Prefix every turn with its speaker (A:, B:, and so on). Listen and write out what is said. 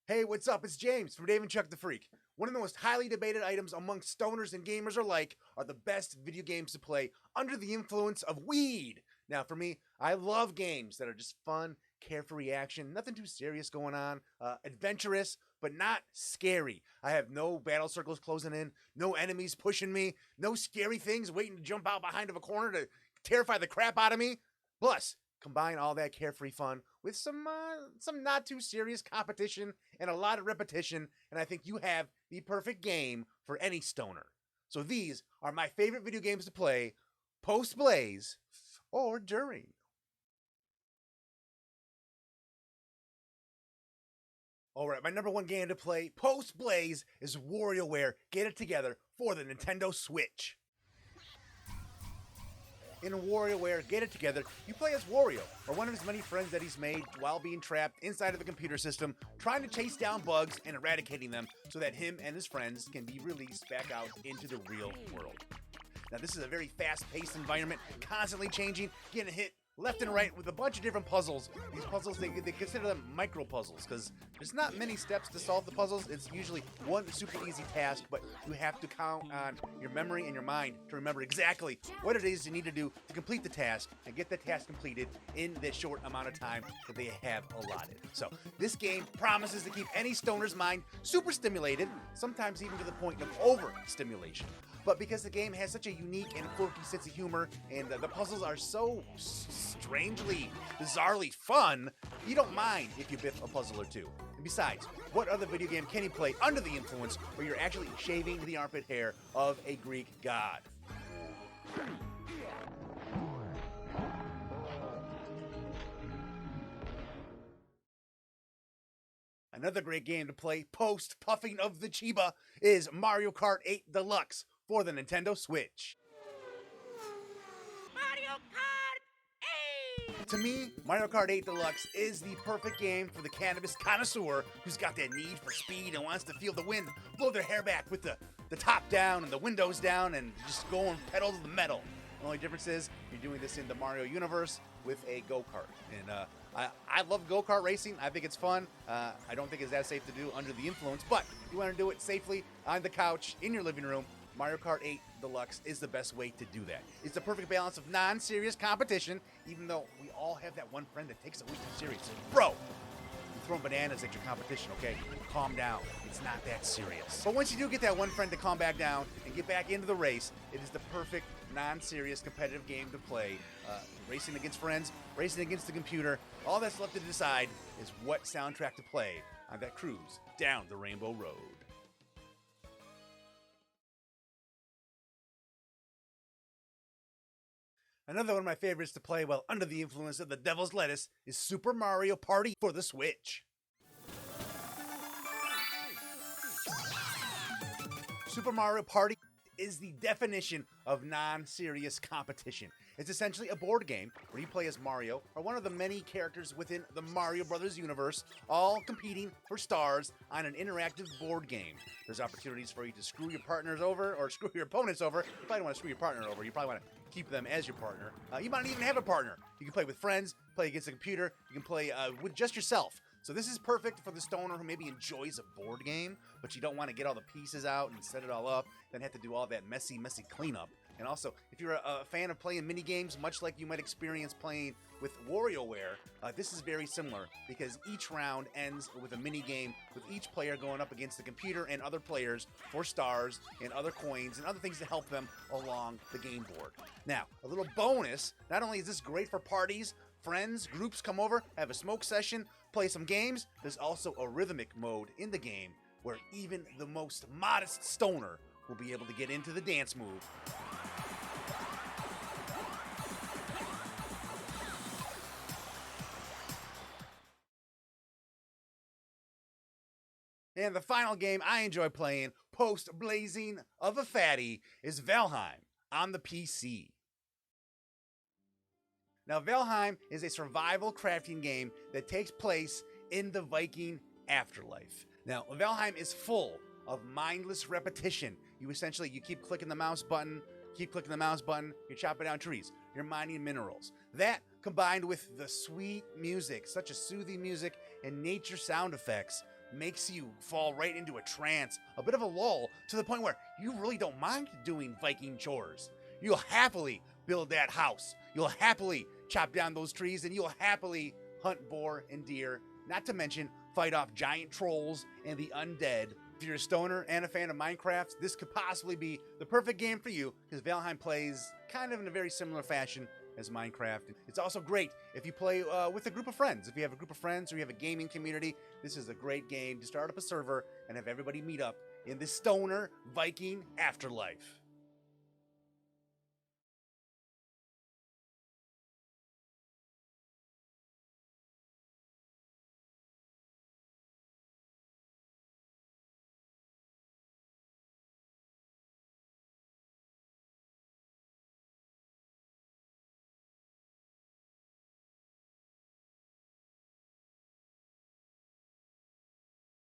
A: Hey, what's up? It's James from Dave and Chuck the Freak. One of the most highly debated items amongst stoners and gamers alike are the best video games to play under the influence of weed. Now, for me, I love games that are just fun, carefree action, nothing too serious going on, adventurous, but not scary. I have no battle circles closing in, no enemies pushing me, no scary things waiting to jump out behind of a corner to terrify the crap out of me. Plus, combine all that carefree fun with some not too serious competition and a lot of repetition, and I think you have the perfect game for any stoner. So these are my favorite video games to play post-blaze or during. Alright, my number one game to play post-blaze is WarioWare Get It Together for the Nintendo Switch. In WarioWare Get It Together, you play as Wario, or one of his many friends that he's made while being trapped inside of the computer system, trying to chase down bugs and eradicating them so that him and his friends can be released back out into the real world. Now, this is a very fast-paced environment, constantly changing, getting hit left and right with a bunch of different puzzles. These puzzles, they consider them micro-puzzles, because there's not many steps to solve the puzzles. It's usually one super easy task, but you have to count on your memory and your mind to remember exactly what it is you need to do to complete the task and get the task completed in this short amount of time that they have allotted. So, this game promises to keep any stoner's mind super stimulated, sometimes even to the point of overstimulation. But because the game has such a unique and quirky sense of humor, and the puzzles are so strangely, bizarrely fun, you don't mind if you biff a puzzle or two. And besides, what other video game can you play under the influence where you're actually shaving the armpit hair of a Greek god? Another great game to play post-puffing of the Chiba is Mario Kart 8 Deluxe for the Nintendo Switch.
B: Mario Kart 8!
A: To me, Mario Kart 8 Deluxe is the perfect game for the cannabis connoisseur who's got that need for speed and wants to feel the wind blow their hair back with the top down and the windows down and just going pedal to the metal. The only difference is you're doing this in the Mario universe with a go-kart. And I love go-kart racing. I think it's fun. I don't think it's that safe to do under the influence, but if you want to do it safely on the couch in your living room, Mario Kart 8 Deluxe is the best way to do that. It's the perfect balance of non-serious competition, even though we all have that one friend that takes it way too seriously. Bro, you're throwing bananas at your competition, okay? Calm down. It's not that serious. But once you do get that one friend to calm back down and get back into the race, it is the perfect non-serious competitive game to play. Racing against friends, racing against the computer. All that's left to decide is what soundtrack to play on that cruise down the Rainbow Road. Another one of my favorites to play while under the influence of the devil's lettuce is Super Mario Party for the Switch. Super Mario Party is the definition of non-serious competition. It's essentially a board game where you play as Mario or one of the many characters within the Mario Brothers universe, all competing for stars on an interactive board game. There's opportunities for you to screw your partners over or screw your opponents over. You probably don't want to screw your partner over. You probably want to keep them as your partner. You might not even have a partner. You can play with friends, play against a computer. You can play with just yourself. So this is perfect for the stoner who maybe enjoys a board game, but you don't want to get all the pieces out and set it all up, then have to do all that messy cleanup. And also, if you're a fan of playing mini games, much like you might experience playing with WarioWare, this is very similar because each round ends with a mini game with each player going up against the computer and other players for stars and other coins and other things to help them along the game board. Now, a little bonus, not only is this great for parties, friends, groups come over, have a smoke session, play some games, there's also a rhythmic mode in the game where even the most modest stoner will be able to get into the dance move. And the final game I enjoy playing post-blazing of a fatty is Valheim on the PC. Now, Valheim is a survival crafting game that takes place in the Viking afterlife. Now, Valheim is full of mindless repetition. You keep clicking the mouse button, you're chopping down trees, you're mining minerals. That, combined with the sweet music, such a soothing music, and nature sound effects, makes you fall right into a trance, a bit of a lull, to the point where you really don't mind doing Viking chores. You'll happily build that house. You'll happily chop down those trees, and you'll happily hunt boar and deer, not to mention fight off giant trolls and the undead. If you're a stoner and a fan of Minecraft, this could possibly be the perfect game for you, because Valheim plays kind of in a very similar fashion as Minecraft. It's also great if you play with a group of friends. If you have a group of friends or you have a gaming community, this is a great game to start up a server and have everybody meet up in this stoner Viking afterlife.